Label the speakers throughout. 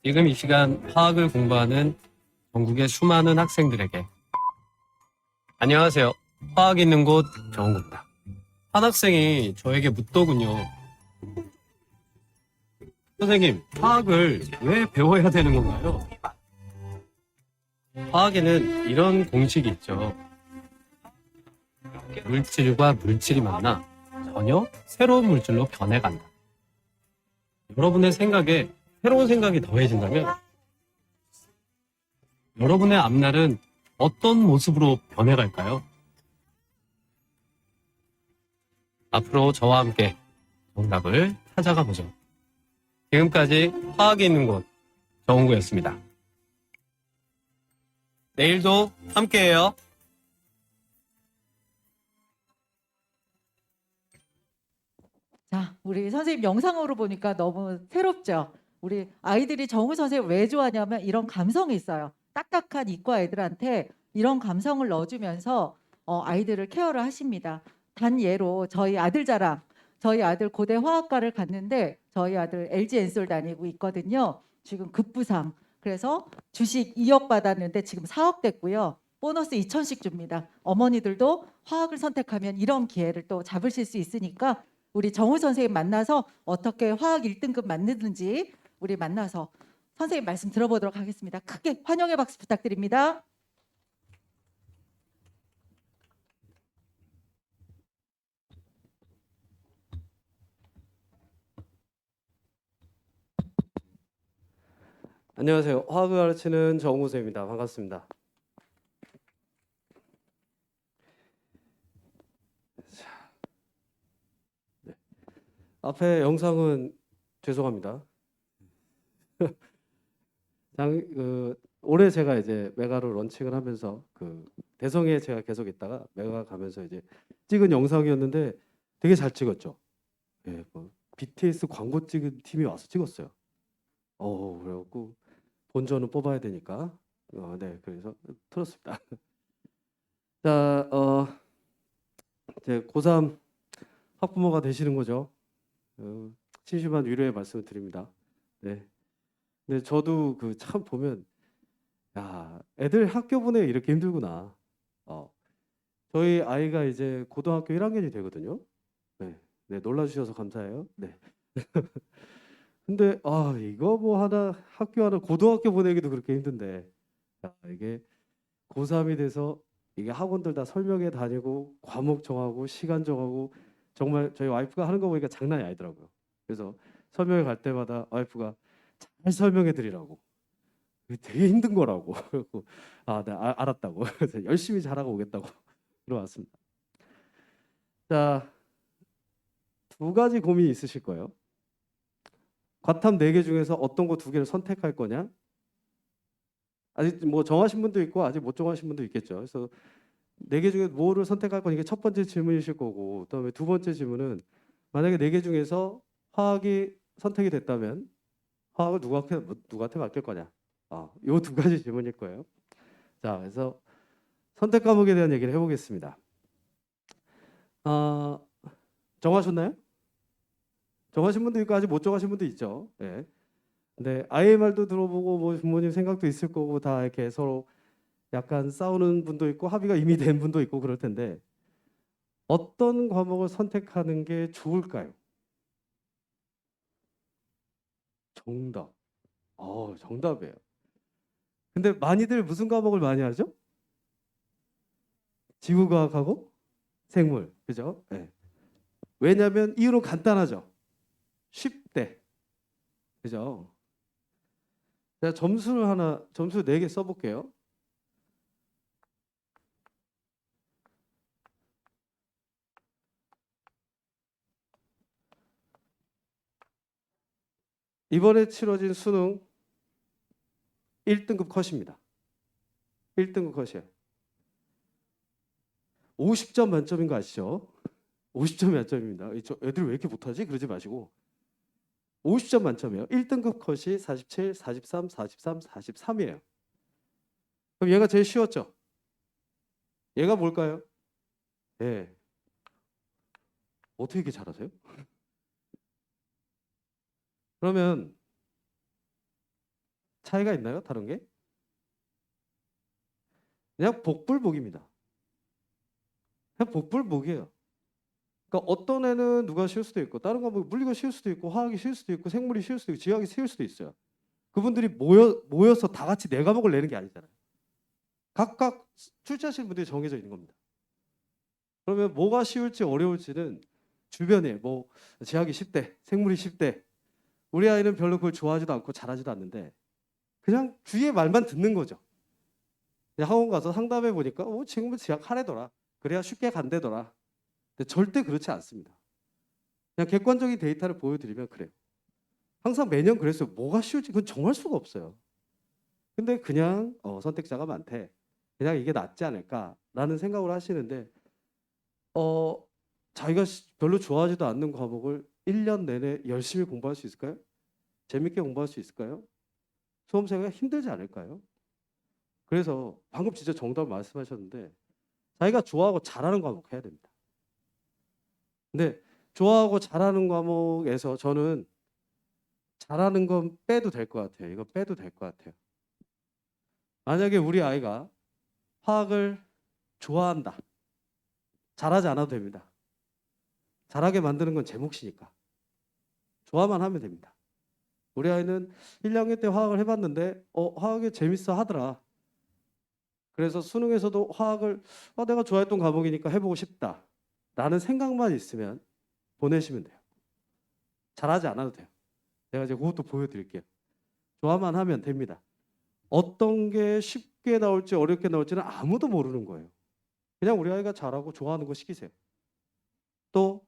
Speaker 1: 지금 이 시간 화학을 공부하는 전국의 수많은 학생들에게 안녕하세요. 화학 있는 곳 정은구입니다. 한 학생이 저에게 묻더군요. 선생님, 화학을 왜 배워야 되는 건가요? 화학에는 이런 공식이 있죠. 물질과 물질이 만나 전혀 새로운 물질로 변해간다. 여러분의 생각에 새로운 생각이 더해진다면 여러분의 앞날은 어떤 모습으로 변해갈까요? 앞으로 저와 함께 정답을 찾아가 보죠. 지금까지 화학이 있는 곳 정은구였습니다. 내일도 함께해요.
Speaker 2: 자, 우리 선생님 영상으로 보니까 너무 새롭죠? 우리 아이들이 정우 선생님 왜 좋아하냐면 이런 감성이 있어요. 딱딱한 이과 애들한테 이런 감성을 넣어주면서 아이들을 케어를 하십니다. 단 예로 저희 아들 자랑, 저희 아들 고대 화학과를 갔는데 저희 아들 LG 엔솔 다니고 있거든요. 지금 급부상. 그래서 주식 2억 받았는데 지금 4억 됐고요. 보너스 2천씩 줍니다. 어머니들도 화학을 선택하면 이런 기회를 또 잡으실 수 있으니까 우리 정우 선생님 만나서 어떻게 화학 1등급 만드는지 우리 만나서 선생님 말씀 들어보도록 하겠습니다. 크게 환영의 박수 부탁드립니다.
Speaker 3: 안녕하세요. 화학을 가르치는 정우세입니다. 반갑습니다. 네. 앞에 영상은 죄송합니다. 올해 제가 이제 메가로 런칭을 하면서 대성에 제가 계속 있다가 메가 가면서 이제 찍은 영상이었는데 되게 잘 찍었죠. 예, BTS 광고 찍은 팀이 와서 찍었어요. 그래갖고 본전은 뽑아야 되니까 네, 그래서 틀었습니다. 자, 이제 고3 학부모가 되시는 거죠. 심심한 위로의 말씀을 드립니다. 네. 근데 저도 참 보면 야, 애들 학교 보내기 이렇게 힘들구나. 저희 아이가 이제 고등학교 1학년이 되거든요. 네. 네, 놀라주셔서 감사해요. 네. 근데 이거 뭐 학교 하나 고등학교 보내기도 그렇게 힘든데 야, 이게 고3이 돼서 이게 학원들 다 설명회 다니고 과목 정하고 시간 정하고 정말 저희 와이프가 하는 거 보니까 장난이 아니더라고요. 그래서 설명회 갈 때마다 와이프가 잘 설명해 드리라고. 그게 되게 힘든 거라고. 그래서 네, 알았다고. 그래서 열심히 잘하고 오겠다고 들어왔습니다. 자, 두 가지 고민이 있으실 거예요. 과탐 4개 중에서 어떤 거 2개를 선택할 거냐? 아직 뭐 정하신 분도 있고 아직 못 정하신 분도 있겠죠. 그래서 4개 중에 뭐를 선택할 거냐? 이게 첫 번째 질문이실 거고, 그다음에 두 번째 질문은 만약에 4개 중에서 화학이 선택이 됐다면 화학을 누구한테 맡길 거냐? 요 두 가지 질문일 거예요. 자, 그래서 선택 과목에 대한 얘기를 해보겠습니다. 정하셨나요? 정하신 분도 있고 아직 못 정하신 분도 있죠. 예. 근데 아이의 말도 들어보고 뭐 부모님 생각도 있을 거고 다 이렇게 서로 약간 싸우는 분도 있고 합의가 이미 된 분도 있고 그럴 텐데 어떤 과목을 선택하는 게 좋을까요? 정답. 정답이에요. 근데 많이들 무슨 과목을 많이 하죠? 지구과학하고 생물. 그죠? 네. 왜냐하면 이유는 간단하죠. 쉽대. 그죠? 제가 점수 4개 써볼게요. 이번에 치러진 수능 1등급 컷입니다. 1등급 컷이에요. 50점 만점인 거 아시죠? 50점 만점입니다. 애들 왜 이렇게 못하지? 그러지 마시고 50점 만점이에요. 1등급 컷이 47, 43, 43, 43이에요. 그럼 얘가 제일 쉬웠죠? 얘가 뭘까요? 예. 어떻게 이렇게 잘하세요? 그러면 차이가 있나요? 다른 게? 그냥 복불복입니다. 그냥 복불복이에요. 그러니까 어떤 애는 누가 쉬울 수도 있고 다른 과목 물리가 쉬울 수도 있고 화학이 쉬울 수도 있고 생물이 쉬울 수도 있고 지학이 쉬울 수도 있어요. 그분들이 모여서 다 같이 네 과목을 내는 게 아니잖아요. 각각 출제하시는 분들이 정해져 있는 겁니다. 그러면 뭐가 쉬울지 어려울지는 주변에 뭐 지학이 10대, 생물이 10대. 우리 아이는 별로 그걸 좋아하지도 않고 잘하지도 않는데 그냥 주위의 말만 듣는 거죠. 그냥 학원 가서 상담해 보니까 지금은 지학 하래더라. 그래야 쉽게 간대더라. 근데 절대 그렇지 않습니다. 그냥 객관적인 데이터를 보여드리면 그래요. 항상 매년 그랬어요. 뭐가 쉬울지 그건 정할 수가 없어요. 근데 그냥 선택자가 많대. 그냥 이게 낫지 않을까라는 생각을 하시는데 자기가 별로 좋아하지도 않는 과목을 1년 내내 열심히 공부할 수 있을까요? 재밌게 공부할 수 있을까요? 수험생활가 힘들지 않을까요? 그래서 방금 진짜 정답 말씀하셨는데 자기가 좋아하고 잘하는 과목 해야 됩니다. 근데 좋아하고 잘하는 과목에서 저는 잘하는 건 빼도 될 것 같아요. 이거 빼도 될 것 같아요. 만약에 우리 아이가 화학을 좋아한다. 잘하지 않아도 됩니다. 잘하게 만드는 건 제 몫이니까. 좋아만 하면 됩니다. 우리 아이는 1, 2학년 때 화학을 해봤는데 화학이 재밌어 하더라. 그래서 수능에서도 화학을 내가 좋아했던 과목이니까 해보고 싶다. 라는 생각만 있으면 보내시면 돼요. 잘하지 않아도 돼요. 제가 이제 그것도 보여드릴게요. 좋아만 하면 됩니다. 어떤 게 쉽게 나올지 어렵게 나올지는 아무도 모르는 거예요. 그냥 우리 아이가 잘하고 좋아하는 거 시키세요. 또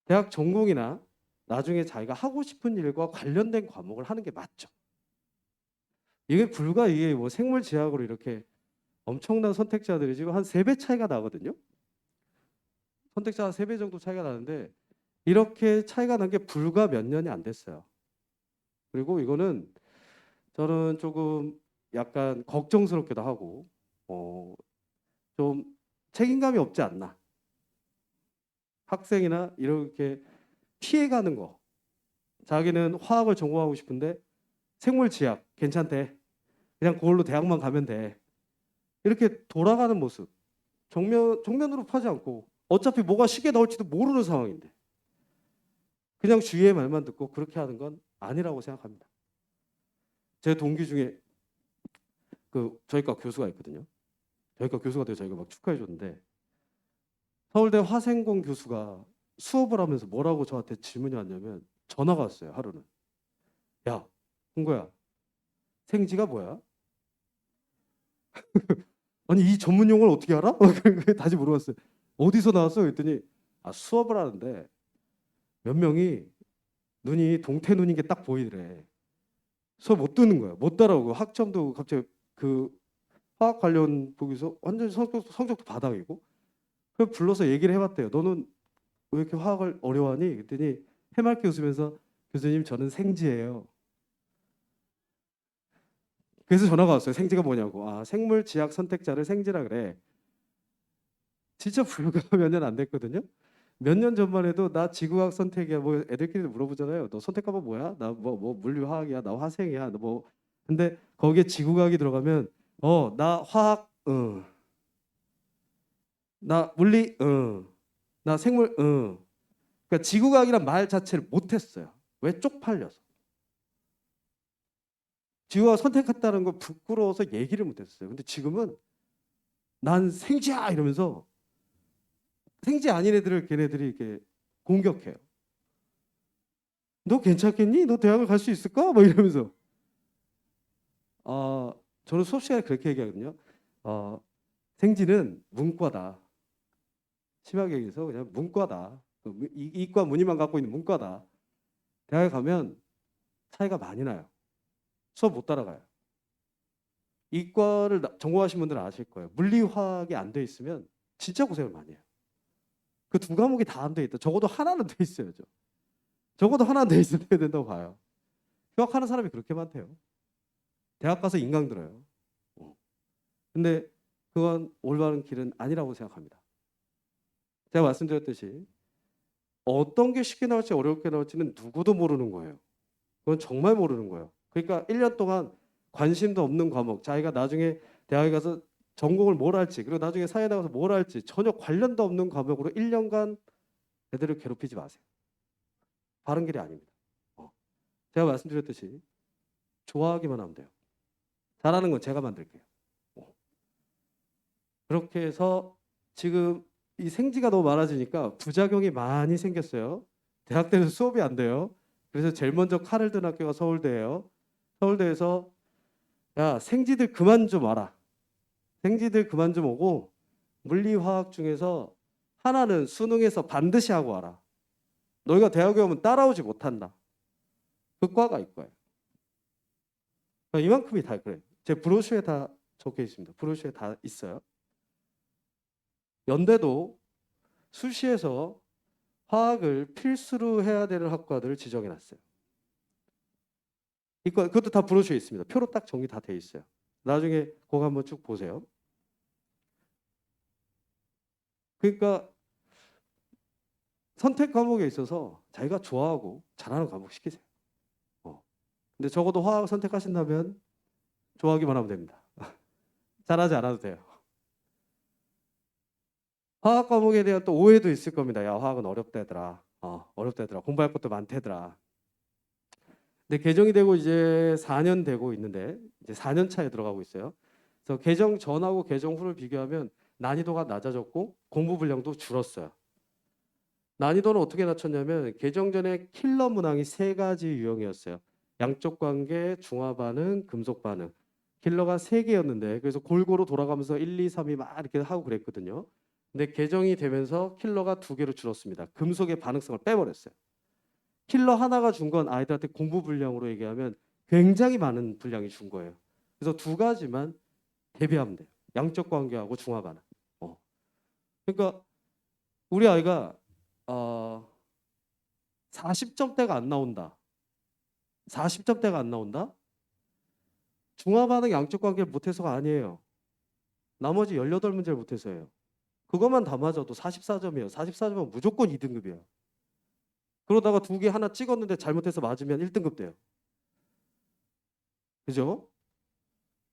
Speaker 3: 대학 전공이나 나중에 자기가 하고 싶은 일과 관련된 과목을 하는 게 맞죠. 이게 뭐 생물지학으로 이렇게 엄청난 선택자들이 지금 한 3배 차이가 나거든요. 선택자가 3배 정도 차이가 나는데 이렇게 차이가 난 게 불과 몇 년이 안 됐어요. 그리고 이거는 저는 조금 약간 걱정스럽기도 하고 좀 책임감이 없지 않나. 학생이나 이렇게 피해가는 거. 자기는 화학을 전공하고 싶은데 생물지학 괜찮대. 그냥 그걸로 대학만 가면 돼. 이렇게 돌아가는 모습. 정면으로 파지 않고 어차피 뭐가 쉽게 나올지도 모르는 상황인데 그냥 주위의 말만 듣고 그렇게 하는 건 아니라고 생각합니다. 제 동기 중에 저희과 교수가 있거든요. 저희과 교수가 돼서 저희가 막 축하해 줬는데 서울대 화생공 교수가 수업을 하면서 뭐라고 저한테 질문이 왔냐면 전화가 왔어요. 하루는. 야, 홍거야. 생지가 뭐야? 아니 이 전문 용어를 어떻게 알아? 다시 물어봤어요. 어디서 나왔어? 그랬더니 수업을 하는데 몇 명이 눈이 동태 눈인 게 딱 보이더래. 수업 못 듣는 거야. 못 따라오고 학점도 갑자기 그 화학 관련 보기서 완전 성적도 바닥이고. 그래서 불러서 얘기를 해봤대요. 너는 왜 이렇게 화학을 어려워하니? 그랬더니 해맑게 웃으면서 교수님 저는 생지예요. 그래서 전화가 왔어요. 생지가 뭐냐고. 생물 지학 선택자를 생지라 그래. 진짜 불과 몇 년 안 됐거든요. 몇 년 전만 해도 나 지구학 선택이야. 뭐 애들끼리도 물어보잖아요. 너 선택 과목 뭐야? 나 뭐 물리화학이야. 나 화생이야. 너 뭐. 근데 거기에 지구과학이 들어가면 나 화학 나 물리 나 생물 그러니까 지구과학이란 말 자체를 못 했어요. 왜? 쪽팔려서. 지구과학 선택했다는 거 부끄러워서 얘기를 못 했어요. 근데 지금은 난 생지야 이러면서 생지 아닌 애들을 걔네들이 이렇게 공격해요. 너 괜찮겠니? 너 대학을 갈 수 있을까? 뭐 이러면서. 저는 수업 시간에 그렇게 얘기하거든요. 생지는 문과다. 심하게 얘기해서 그냥 문과다. 이과 무늬만 갖고 있는 문과다. 대학에 가면 차이가 많이 나요. 수업 못 따라가요. 이과를 전공하신 분들은 아실 거예요. 물리화학이 안 돼 있으면 진짜 고생을 많이 해요. 그 두 과목이 다 안 돼 있다. 적어도 하나는 돼 있어야죠. 적어도 하나 돼 있어야 된다고 봐요. 휴학하는 사람이 그렇게 많대요. 대학 가서 인강 들어요. 근데 그건 올바른 길은 아니라고 생각합니다. 제가 말씀드렸듯이 어떤 게 쉽게 나올지 어렵게 나올지는 누구도 모르는 거예요. 그건 정말 모르는 거예요. 그러니까 1년 동안 관심도 없는 과목, 자기가 나중에 대학에 가서 전공을 뭘 할지, 그리고 나중에 사회 나가서 뭘 할지 전혀 관련도 없는 과목으로 1년간 애들을 괴롭히지 마세요. 바른 길이 아닙니다. 제가 말씀드렸듯이 좋아하기만 하면 돼요. 잘하는 건 제가 만들게요. 그렇게 해서 지금 이 생지가 너무 많아지니까 부작용이 많이 생겼어요. 대학 때는 수업이 안 돼요. 그래서 제일 먼저 칼을 든 학교가 서울대예요. 서울대에서 야, 생지들 그만 좀 와라. 생지들 그만 좀 오고 물리 화학 중에서 하나는 수능에서 반드시 하고 와라. 너희가 대학에 오면 따라오지 못한다. 그 과가 이거예요. 이만큼이 다 그래요. 제 브로슈에 다 적혀 있습니다. 브로슈에 다 있어요. 연대도 수시에서 화학을 필수로 해야 되는 학과들을 지정해 놨어요. 그것도 다 브로슈에 있습니다. 표로 딱 정리 다 돼 있어요. 나중에 그거 한번 쭉 보세요. 그러니까 선택 과목에 있어서 자기가 좋아하고 잘하는 과목 시키세요. 근데 적어도 화학 선택하신다면 좋아하기만 하면 됩니다. 잘하지 않아도 돼요. 화학 과목에 대한 또 오해도 있을 겁니다. 야, 화학은 어렵다더라. 어렵다더라. 공부할 것도 많다더라. 근데 개정이 되고 이제 4년 되고 있는데 이제 4년 차에 들어가고 있어요. 그래서 개정 전하고 개정 후를 비교하면 난이도가 낮아졌고 공부 분량도 줄었어요. 난이도는 어떻게 낮췄냐면 개정 전에 킬러 문항이 3가지 유형이었어요. 양적 관계, 중화 반응, 금속 반응. 킬러가 3개였는데 그래서 골고루 돌아가면서 1, 2, 3이 막 이렇게 하고 그랬거든요. 근데 개정이 되면서 킬러가 2개로 줄었습니다. 금속의 반응성을 빼버렸어요. 킬러 하나가 준 건 아이들한테 공부 분량으로 얘기하면 굉장히 많은 분량이 준 거예요. 그래서 2가지만 대비하면 돼요. 양적 관계하고 중화 반응. 그러니까 우리 아이가 40점대가 안 나온다. 40점대가 안 나온다? 중화 반응 양적 관계를 못해서가 아니에요. 나머지 18문제를 못해서예요. 그것만 다 맞아도 44점이에요. 44점은 무조건 2등급이에요. 그러다가 2개 하나 찍었는데 잘못해서 맞으면 1등급 돼요. 그죠?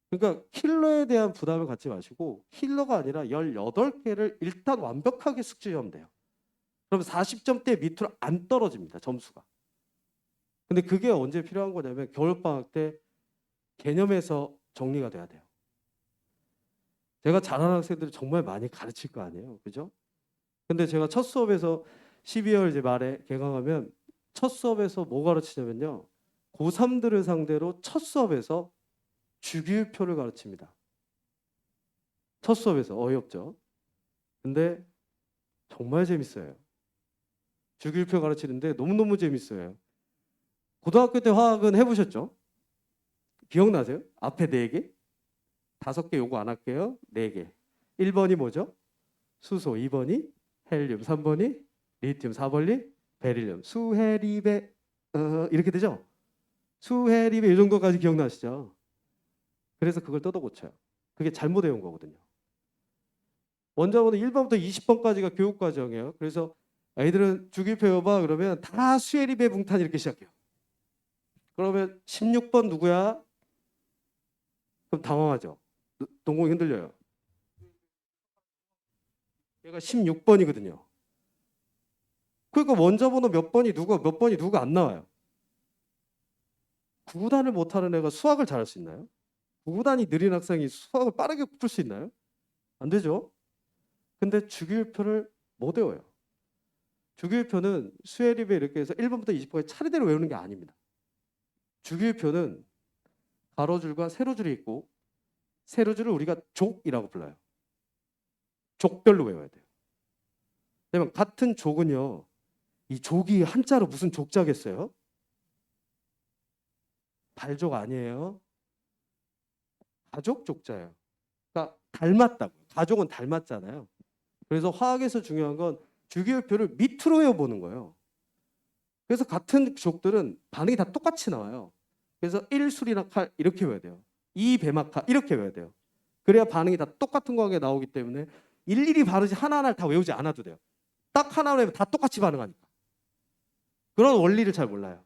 Speaker 3: 그러니까 킬러에 대한 부담을 갖지 마시고 킬러가 아니라 18개를 일단 완벽하게 숙지하면 돼요. 그럼 40점대 밑으로 안 떨어집니다. 점수가. 근데 그게 언제 필요한 거냐면 겨울방학 때 개념에서 정리가 돼야 돼요. 제가 잘하는 학생들을 정말 많이 가르칠 거 아니에요. 그죠? 근데 제가 첫 수업에서 12월 이제 말에 개강하면 첫 수업에서 뭐 가르치냐면요. 고3들을 상대로 첫 수업에서 주기율표를 가르칩니다. 첫 수업에서 어이없죠. 근데 정말 재밌어요. 주기율표 가르치는데 너무너무 재밌어요. 고등학교 때 화학은 해보셨죠? 기억나세요? 앞에 4개? 5개 요거 안 할게요. 4개. 1번이 뭐죠? 수소, 2번이 헬륨, 3번이 리튬, 4번이 베릴륨. 수헤리베 이렇게 되죠? 수헤리베 이 정도까지 기억나시죠? 그래서 그걸 뜯어 고쳐요. 그게 잘못 외운 거거든요. 원자번호 1번부터 20번까지가 교육 과정이에요. 그래서 아이들은 주기율표 외워봐 그러면 다 수헤리베 붕탄 이렇게 시작해요. 그러면 16번 누구야? 그럼 당황하죠. 동공이 흔들려요. 얘가 16번이거든요. 그러니까 원자번호 몇 번이 누가 안 나와요. 구구단을 못하는 애가 수학을 잘할 수 있나요? 구구단이 느린 학생이 수학을 빠르게 풀 수 있나요? 안 되죠. 근데 주기율표를 못 외워요. 주기율표는 수혜립에 이렇게 해서 1번부터 20번까지 차례대로 외우는 게 아닙니다. 주기율표는 가로줄과 세로줄이 있고 세로줄을 우리가 족이라고 불러요. 족별로 외워야 돼요. 왜냐면 같은 족은요. 이 족이 한자로 무슨 족자겠어요? 발족 아니에요. 가족 족자예요. 그러니까 닮았다고. 가족은 닮았잖아요. 그래서 화학에서 중요한 건 주기율표를 밑으로 외워보는 거예요. 그래서 같은 족들은 반응이 다 똑같이 나와요. 그래서 1수리나 칼 이렇게 외워야 돼요. 2배막칼 이렇게 외워야 돼요. 그래야 반응이 다 똑같은 거하게 나오기 때문에 일일이 바르지 하나하나를 다 외우지 않아도 돼요. 딱 하나 외우면 다 똑같이 반응하니까. 그런 원리를 잘 몰라요.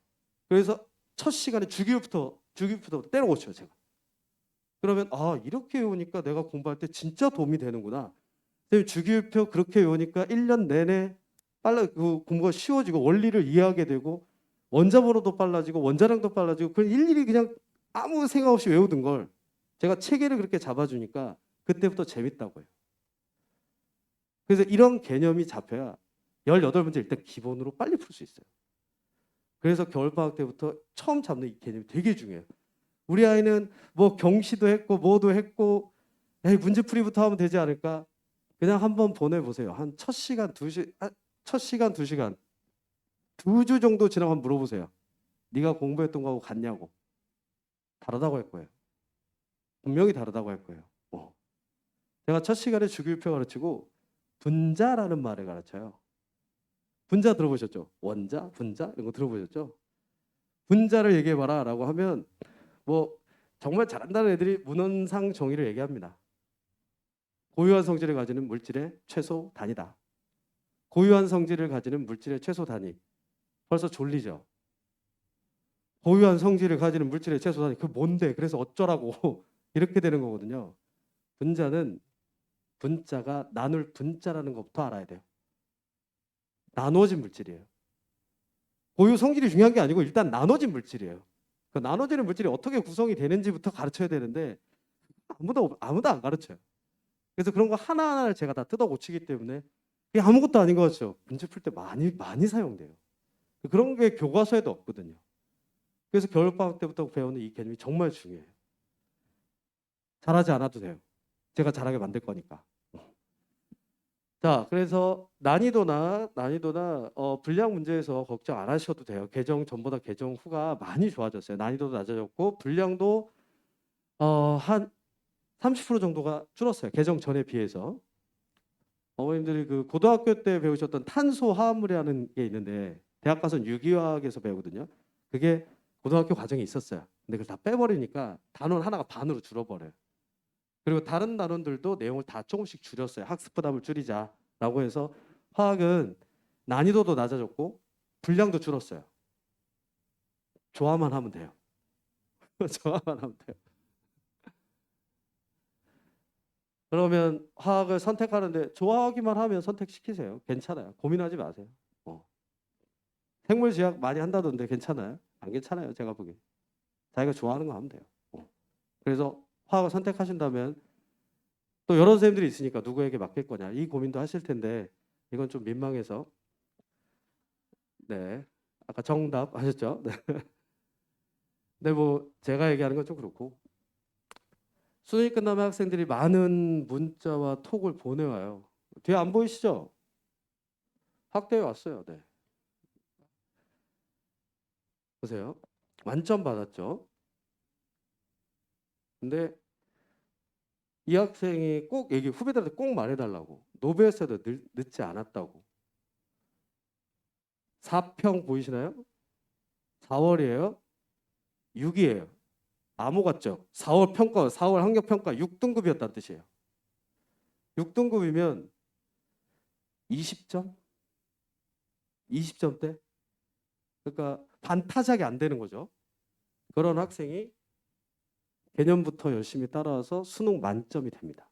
Speaker 3: 그래서 첫 시간에 주기율부터 때려고쳐요, 제가. 그러면 이렇게 외우니까 내가 공부할 때 진짜 도움이 되는구나. 선생님 주기율표 그렇게 외우니까 1년 내내 그 공부가 쉬워지고 원리를 이해하게 되고 원자번호도 빨라지고 원자량도 빨라지고 그걸 일일이 그냥 아무 생각 없이 외우던 걸 제가 체계를 그렇게 잡아주니까 그때부터 재밌다고요. 그래서 이런 개념이 잡혀야 18문제 일단 기본으로 빨리 풀 수 있어요. 그래서 겨울방학 때부터 처음 잡는 이 개념이 되게 중요해요. 우리 아이는 뭐 경시도 했고 뭐도 했고 문제풀이부터 하면 되지 않을까? 그냥 한번 보내보세요. 한 첫 시간 2시간 2주 정도 지나면 한번 물어보세요. 네가 공부했던 거하고 같냐고. 다르다고 할 거예요. 분명히 다르다고 할 거예요. 제가 첫 시간에 주기율표 가르치고 분자라는 말을 가르쳐요. 분자 들어보셨죠? 원자, 분자 이런 거 들어보셨죠? 분자를 얘기해봐라 라고 하면 뭐 정말 잘한다는 애들이 문헌상 정의를 얘기합니다. 고유한 성질을 가지는 물질의 최소 단위다. 고유한 성질을 가지는 물질의 최소 단위. 벌써 졸리죠? 고유한 성질을 가지는 물질의 최소 단위. 그 뭔데? 그래서 어쩌라고 이렇게 되는 거거든요. 분자는 분자가 나눌 분자라는 것부터 알아야 돼요. 나눠진 물질이에요. 고유 성질이 중요한 게 아니고 일단 나눠진 물질이에요. 그 나눠지는 물질이 어떻게 구성이 되는지부터 가르쳐야 되는데 아무도 안 가르쳐요. 그래서 그런 거 하나하나를 제가 다 뜯어 고치기 때문에 이게 아무것도 아닌 것 같죠. 문제 풀 때 많이 사용돼요. 그런 게 교과서에도 없거든요. 그래서 겨울방학 때부터 배우는 이 개념이 정말 중요해요. 잘하지 않아도 돼요. 제가 잘하게 만들 거니까. 자, 그래서 난이도나 분량 문제에서 걱정 안 하셔도 돼요. 개정 전보다 개정 후가 많이 좋아졌어요. 난이도도 낮아졌고 분량도 한 30% 정도가 줄었어요. 개정 전에 비해서. 어머님들이 그 고등학교 때 배우셨던 탄소 화합물이라는 게 있는데 대학 가서는 유기화학에서 배우거든요. 그게 고등학교 과정에 있었어요. 근데 그걸 다 빼버리니까 단원 하나가 반으로 줄어버려요. 그리고 다른 단원들도 내용을 다 조금씩 줄였어요. 학습 부담을 줄이자라고 해서 화학은 난이도도 낮아졌고 분량도 줄었어요. 좋아만 하면 돼요. 좋아만 하면 돼요. 그러면 화학을 선택하는데 좋아하기만 하면 선택시키세요. 괜찮아요. 고민하지 마세요. 생물지학 많이 한다던데 괜찮아요? 안 괜찮아요. 제가 보기에. 자기가 좋아하는 거 하면 돼요. 그래서 화학을 선택하신다면 또 여러 선생님들이 있으니까 누구에게 맡길 거냐 이 고민도 하실 텐데 이건 좀 민망해서 네 아까 정답 하셨죠? 네. 근데 뭐 제가 얘기하는 건 좀 그렇고 수능이 끝나면 학생들이 많은 문자와 톡을 보내와요. 뒤에 안 보이시죠? 학대에 왔어요. 네. 보세요. 만점 받았죠. 근데 이 학생이 꼭 후배들한테 꼭 말해달라고. 노베스에도 늦지 않았다고. 4평 보이시나요? 4월이에요. 6이에요. 암호 같죠? 4월 평가, 4월 학력 평가 6등급이었다는 뜻이에요. 6등급이면 20점? 20점대? 그러니까 반타작이 안 되는 거죠. 그런 학생이 개념부터 열심히 따라와서 수능 만점이 됩니다.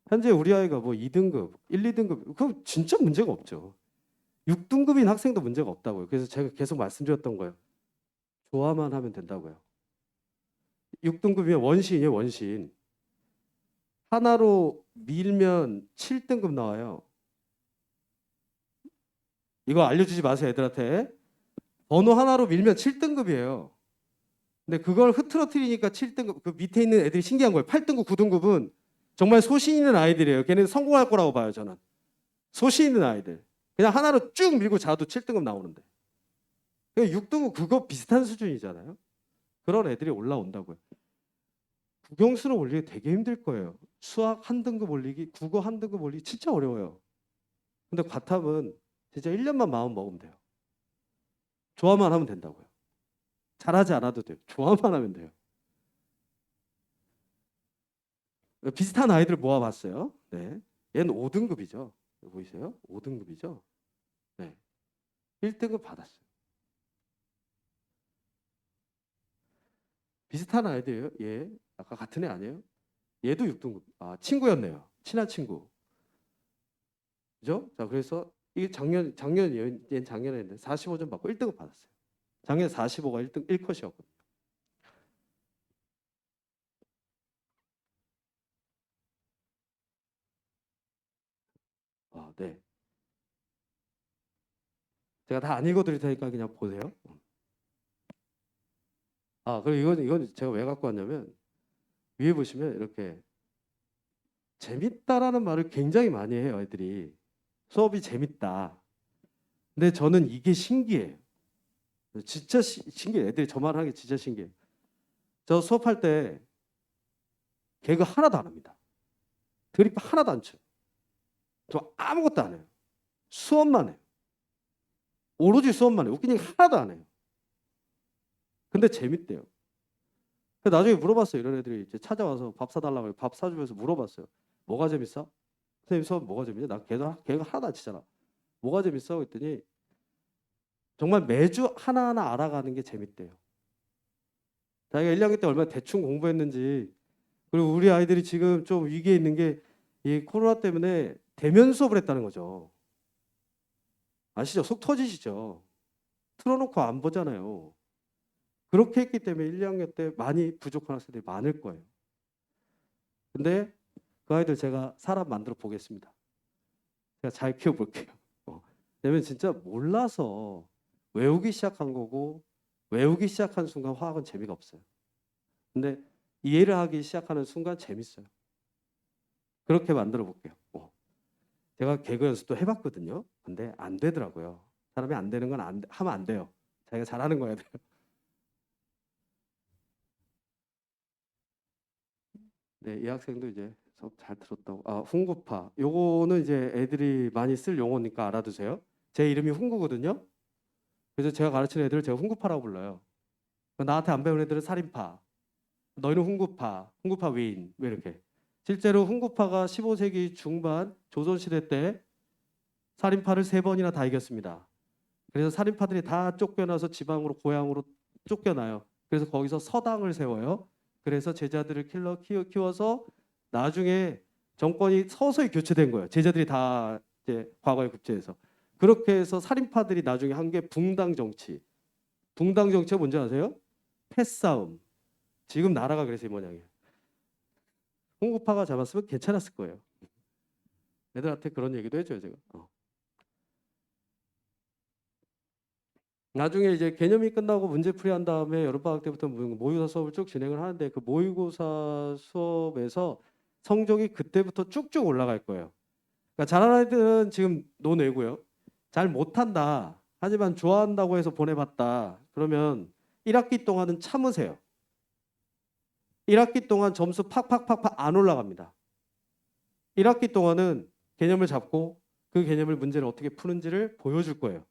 Speaker 3: 현재 우리 아이가 뭐 2등급, 1, 2등급 그거 진짜 문제가 없죠. 6등급인 학생도 문제가 없다고요. 그래서 제가 계속 말씀드렸던 거예요. 좋아만 하면 된다고요. 6등급이면 원시인이에요. 원시인. 하나로 밀면 7등급 나와요. 이거 알려주지 마세요. 애들한테. 번호 하나로 밀면 7등급이에요. 근데 그걸 흐트러뜨리니까 7등급. 그 밑에 있는 애들이 신기한 거예요. 8등급, 9등급은 정말 소신 있는 아이들이에요. 걔네는 성공할 거라고 봐요. 저는. 소신 있는 아이들. 그냥 하나로 쭉 밀고 자도 7등급 나오는데. 6등급 그거 비슷한 수준이잖아요. 그런 애들이 올라온다고요. 국영수를 올리기 되게 힘들 거예요. 수학 한 등급 올리기, 국어 한 등급 올리기 진짜 어려워요. 근데 과탐은 진짜 1년만 마음 먹으면 돼요. 좋아만 하면 된다고요. 잘하지 않아도 돼요. 좋아만 하면 돼요. 비슷한 아이들 모아봤어요. 네. 얘는 5등급이죠. 보이세요? 5등급이죠. 네. 1등급 받았어요. 비슷한 아이들이에요. 얘 아까 같은 애 아니에요? 얘도 6등급. 아, 친구였네요. 친한 친구. 그죠? 자, 그래서 이 얘는 작년에 했는데 45점 받고 1등급 받았어요. 작년에 45가 1등 1컷이었거든요. 아, 네. 제가 다 안 읽어드릴 테니까 그냥 보세요. 아, 그리고 이건 제가 왜 갖고 왔냐면 위에 보시면 이렇게 재밌다라는 말을 굉장히 많이 해요, 애들이. 수업이 재밌다. 근데 저는 이게 신기해요. 진짜 신기해요. 애들이 저 말하는 게 진짜 신기해요. 저 수업할 때 개그 하나도 안 합니다. 드립 하나도 안 쳐요. 저 아무것도 안 해요. 수업만 해요. 오로지 수업만 해요. 웃긴 얘기 하나도 안 해요. 근데 재밌대요. 그래서 나중에 물어봤어요. 이런 애들이 이제 찾아와서 밥 사달라고 해서 밥 사주면서 물어봤어요. 뭐가 재밌어? 선생님 수업 뭐가 재밌냐? 나 개그 하나도 안 치잖아. 뭐가 재밌어? 그랬더니 정말 매주 하나하나 알아가는 게 재밌대요. 자기가 1학년 때 얼마나 대충 공부했는지, 그리고 우리 아이들이 지금 좀 위기에 있는 게 이 코로나 때문에 대면 수업을 했다는 거죠. 아시죠? 속 터지시죠? 틀어놓고 안 보잖아요. 그렇게 했기 때문에 1, 2학년 때 많이 부족한 학생들이 많을 거예요. 근데 그 아이들 제가 사람 만들어 보겠습니다. 제가 잘 키워볼게요. 왜냐면 진짜 몰라서 외우기 시작한 거고, 외우기 시작한 순간 화학은 재미가 없어요. 근데 이해를 하기 시작하는 순간 재밌어요. 그렇게 만들어 볼게요. 제가 개그 연습도 해봤거든요. 근데 안 되더라고요. 사람이 안 되는 건 하면 안 돼요. 자기가 잘하는 거야 돼요. 네, 이 학생도 이제 수업 잘 들었다고. 아, 훈구파. 요거는 이제 애들이 많이 쓸 용어니까 알아두세요. 제 이름이 훈구거든요. 그래서 제가 가르치는 애들을 제가 훈구파라고 불러요. 나한테 안 배운 애들은 살인파. 너희는 훈구파, 훈구파 위인. 왜 이렇게? 실제로 훈구파가 15세기 중반 조선시대 때 살인파를 3번이나 다 이겼습니다. 그래서 살인파들이 다 쫓겨나서 지방으로 고향으로 쫓겨나요. 그래서 거기서 서당을 세워요. 그래서 제자들을 키워서 나중에 정권이 서서히 교체된 거예요. 제자들이 다 이제 과거에 급제해서. 그렇게 해서 살인파들이 나중에 한 게 붕당 정치. 붕당 정치가 뭔지 아세요? 패싸움. 지금 나라가 그래서 이 모양이에요. 홍구파가 잡았으면 괜찮았을 거예요. 애들한테 그런 얘기도 해줘요, 제가. 나중에 이제 개념이 끝나고 문제풀이 한 다음에 여름방학 때부터 모의고사 수업을 쭉 진행을 하는데 그 모의고사 수업에서 성적이 그때부터 쭉쭉 올라갈 거예요. 그러니까 잘하는 아이들은 지금 노내고요. 잘 못한다. 하지만 좋아한다고 해서 보내봤다. 그러면 1학기 동안은 참으세요. 1학기 동안 점수 팍팍팍팍 안 올라갑니다. 1학기 동안은 개념을 잡고 그 개념을 문제를 어떻게 푸는지를 보여줄 거예요.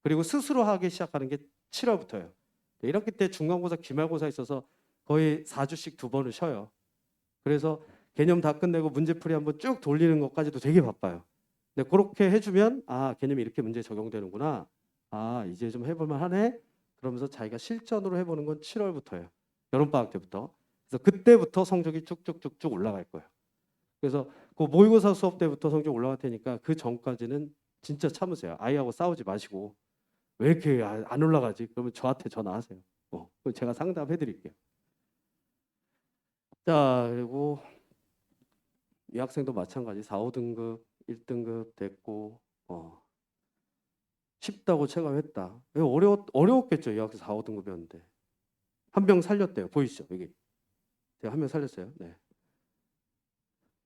Speaker 3: 그리고 스스로 하기 시작하는 게 7월부터예요. 1학기 때 중간고사, 기말고사 있어서 거의 4주씩 2번을 쉬어요. 그래서 개념 다 끝내고 문제풀이 한번 쭉 돌리는 것까지도 되게 바빠요. 근데 그렇게 해주면 아, 개념이 이렇게 문제에 적용되는구나. 아, 이제 좀 해볼만 하네. 그러면서 자기가 실전으로 해보는 건 7월부터예요. 여름방학 때부터. 그래서 그때부터 성적이 쭉쭉쭉쭉 올라갈 거예요. 그래서 그 모의고사 수업 때부터 성적 올라갈 테니까 그 전까지는 진짜 참으세요. 아이하고 싸우지 마시고. 왜 이렇게 안 올라가지? 그러면 저한테 전화하세요. 그럼 제가 상담해 드릴게요. 자, 그리고 이 학생도 마찬가지 4, 5등급, 1등급 됐고 쉽다고 체감했다. 어려웠겠죠. 이 학생 4, 5등급이었는데. 한 명 살렸대요. 보이시죠? 여기. 제가 한 명 살렸어요. 네.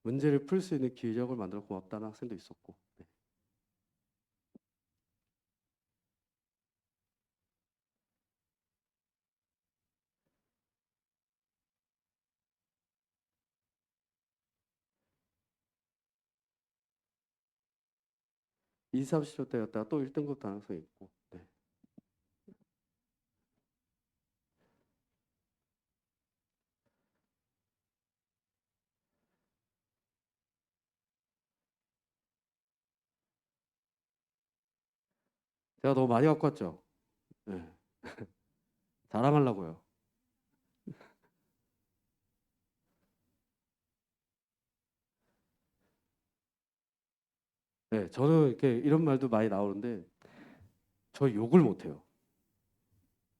Speaker 3: 문제를 풀 수 있는 기적을 만들어 고맙다는 학생도 있었고. 네. 이 2, 30초 때였다가 또 1등급 단 학생이 있고. 네. 제가 너무 많이 갖고 왔죠. 네. 자랑하려고요. 네, 저는 이렇게 이런 말도 많이 나오는데 저 욕을 못 해요.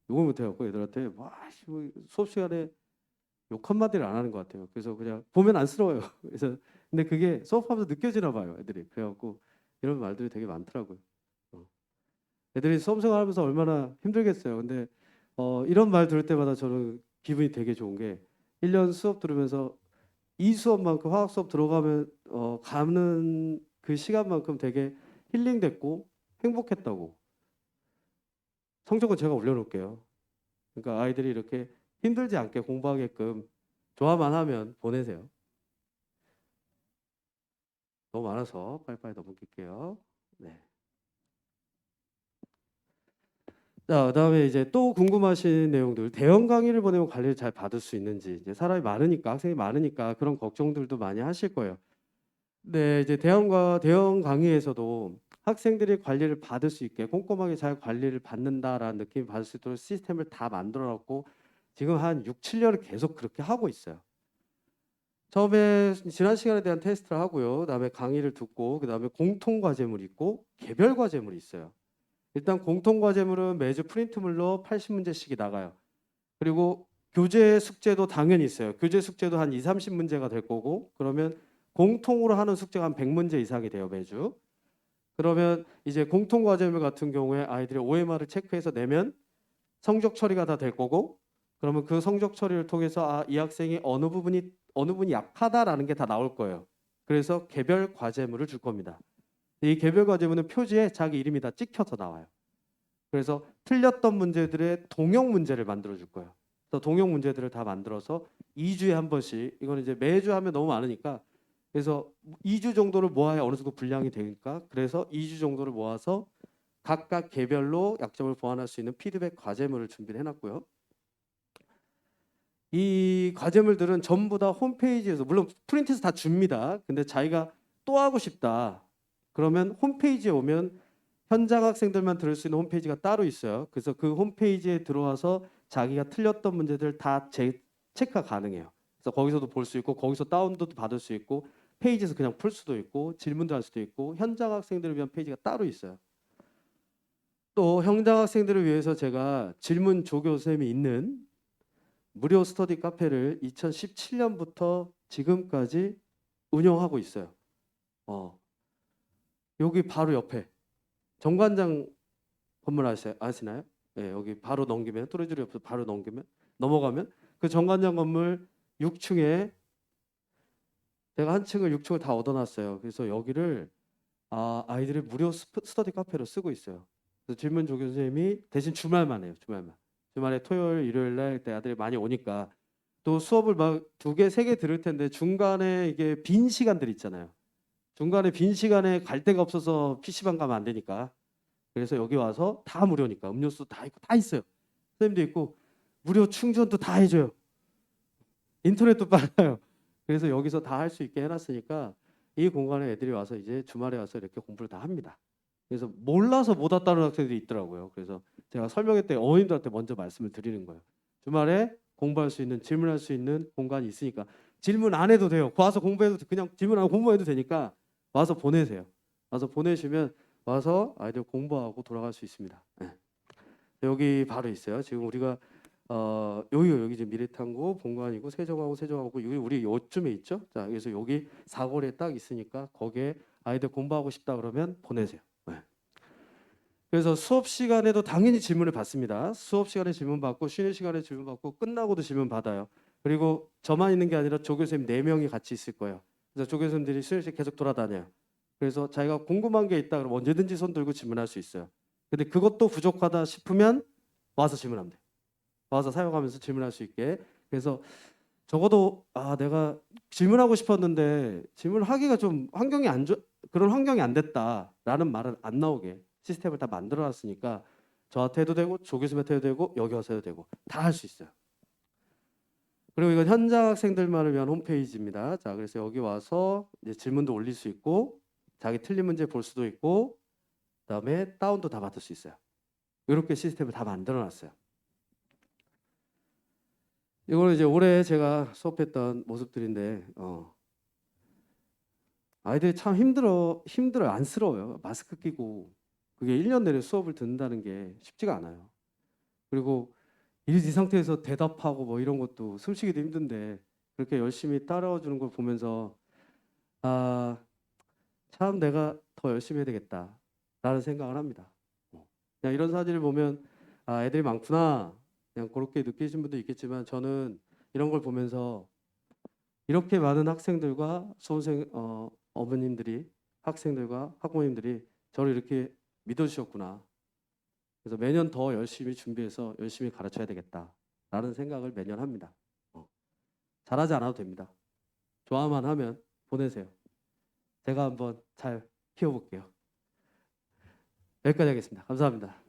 Speaker 3: 욕을 못 해갖고 애들한테 뭐 수업 시간에 욕 한마디를 안 하는 것 같아요. 그래서 그냥 보면 안쓰러워요. 그래서 근데 그게 수업하면서 느껴지나 봐요, 애들이. 그래갖고 이런 말들이 되게 많더라고요. 어. 애들이 수험 생활하면서 얼마나 힘들겠어요. 근데 이런 말 들을 때마다 저는 기분이 되게 좋은 게 1년 수업 들으면서 이 수업만큼 화학 수업 들어가면 가는 그 시간만큼 되게 힐링됐고 행복했다고. 성적은 제가 올려놓을게요. 그러니까 아이들이 이렇게 힘들지 않게 공부하게끔 좋아만 하면 보내세요. 너무 많아서 빨리빨리 넘길게요. 네. 자, 그다음에 이제 또 궁금하신 내용들, 대형 강의를 보내면 관리를 잘 받을 수 있는지, 이제 사람이 많으니까, 학생이 많으니까 그런 걱정들도 많이 하실 거예요. 네, 이제 대형 강의에서도 학생들이 관리를 받을 수 있게 꼼꼼하게 잘 관리를 받는다라는 느낌을 받을 수 있도록 시스템을 다 만들어놨고 지금 한 6, 7년을 계속 그렇게 하고 있어요. 처음에 지난 시간에 대한 테스트를 하고요. 그다음에 강의를 듣고 그다음에 공통 과제물이 있고 개별 과제물이 있어요. 일단 공통 과제물은 매주 프린트물로 80문제씩이 나가요. 그리고 교재 숙제도 당연히 있어요. 교재 숙제도 한 2, 30문제가 될 거고 그러면 공통으로 하는 숙제가 한 100문제 이상이 돼요, 매주. 그러면 이제 공통 과제물 같은 경우에 아이들이 OMR을 체크해서 내면 성적 처리가 다 될 거고 그러면 그 성적 처리를 통해서 이 학생이 어느 부분이 약하다라는 게 다 나올 거예요. 그래서 개별 과제물을 줄 겁니다. 이 개별 과제물은 표지에 자기 이름이 다 찍혀서 나와요. 그래서 틀렸던 문제들의 동형 문제를 만들어 줄 거예요. 그래서 동형 문제들을 다 만들어서 2주에 한 번씩 이거는 이제 매주 하면 너무 많으니까 그래서 2주 정도를 모아야 어느 정도 분량이 되니까 그래서 2주 정도를 모아서 각각 개별로 약점을 보완할 수 있는 피드백 과제물을 준비를 해놨고요. 이 과제물들은 전부 다 홈페이지에서 물론 프린트해서 다 줍니다. 근데 자기가 또 하고 싶다. 그러면 홈페이지에 오면 현장 학생들만 들을 수 있는 홈페이지가 따로 있어요. 그래서 그 홈페이지에 들어와서 자기가 틀렸던 문제들 다 체크가 가능해요. 그래서 거기서도 볼 수 있고 거기서 다운로드 받을 수 있고 페이지에서 그냥 풀 수도 있고 질문도 할 수도 있고 현장 학생들을 위한 페이지가 따로 있어요. 또 현장 학생들을 위해서 제가 질문 조교 선생님이 있는 무료 스터디 카페를 2017년부터 지금까지 운영하고 있어요. 여기 바로 옆에 정관장 건물 아시나요? 네, 여기 바로 넘기면 뚜레쥬리 옆에서 바로 넘어가면 그 정관장 건물 6층에 제가 한 층을 6층을 다 얻어놨어요. 그래서 여기를 아이들의 무료 스터디 카페로 쓰고 있어요. 그래서 질문 조교 선생님이 대신 주말만 해요. 주말에 토요일, 일요일 날 때 아들이 많이 오니까 또 수업을 막 2개, 3개 들을 텐데 중간에 이게 빈 시간들 있잖아요. 중간에 빈 시간에 갈 데가 없어서 PC방 가면 안 되니까. 그래서 여기 와서 다 무료니까 음료수 다 있고 다 있어요. 선생님도 있고 무료 충전도 다 해줘요. 인터넷도 빨라요. 그래서 여기서 다 할 수 있게 해놨으니까 이 공간에 애들이 와서 이제 주말에 와서 이렇게 공부를 다 합니다. 그래서 몰라서 못 왔다는 학생들이 있더라고요. 그래서 제가 설명회 때 어머님들한테 먼저 말씀을 드리는 거예요. 주말에 공부할 수 있는 질문할 수 있는 공간이 있으니까 질문 안 해도 돼요. 와서 공부해도 그냥 질문 안 하고 공부해도 되니까 와서 보내세요. 와서 보내시면 와서 아이들 공부하고 돌아갈 수 있습니다. 네. 여기 바로 있어요. 지금 우리가 여기 지금 미래탐구 본관이고 세종하고 여기 우리 요쯤에 있죠. 자, 그래서 여기 사거리에 딱 있으니까 거기에 아이들 공부하고 싶다 그러면 보내세요. 네. 그래서 수업 시간에도 당연히 질문을 받습니다. 수업 시간에 질문 받고 쉬는 시간에 질문 받고 끝나고도 질문 받아요. 그리고 저만 있는 게 아니라 조교선생님 4명이 같이 있을 거예요. 그래서 조교선생님들이 수요일에 계속 돌아다녀요. 그래서 자기가 궁금한 게 있다 그러면 언제든지 손 들고 질문할 수 있어요. 근데 그것도 부족하다 싶으면 와서 질문하면 돼요. 와서 사용하면서 질문할 수 있게. 그래서 적어도 내가 질문하고 싶었는데 질문하기가 좀 그런 환경이 안 됐다라는 말은 안 나오게 시스템을 다 만들어놨으니까 저한테 해도 되고 조교수한테 해도 되고 여기 와서 해도 되고 다 할 수 있어요. 그리고 이건 현장 학생들만을 위한 홈페이지입니다. 자, 그래서 여기 와서 이제 질문도 올릴 수 있고 자기 틀린 문제 볼 수도 있고 그다음에 다운도 다 받을 수 있어요. 이렇게 시스템을 다 만들어놨어요. 이거는 이제 올해 제가 수업했던 모습들인데 아이들이 참 힘들어요. 안쓰러워요. 마스크 끼고 그게 1년 내내 수업을 듣는다는 게 쉽지가 않아요. 그리고 이 상태에서 대답하고 뭐 이런 것도 숨쉬기도 힘든데 그렇게 열심히 따라와 주는 걸 보면서 아, 참 내가 더 열심히 해야 되겠다라는 생각을 합니다. 그냥 이런 사진을 보면 아, 애들이 많구나. 그냥 그렇게 느끼신 분도 있겠지만 저는 이런 걸 보면서 이렇게 많은 학생들과 수험생 어머님들이 학생들과 학부모님들이 저를 이렇게 믿어주셨구나. 그래서 매년 더 열심히 준비해서 열심히 가르쳐야 되겠다라는 생각을 매년 합니다. 잘하지 않아도 됩니다. 좋아만 하면 보내세요. 제가 한번 잘 키워볼게요. 여기까지 하겠습니다. 감사합니다.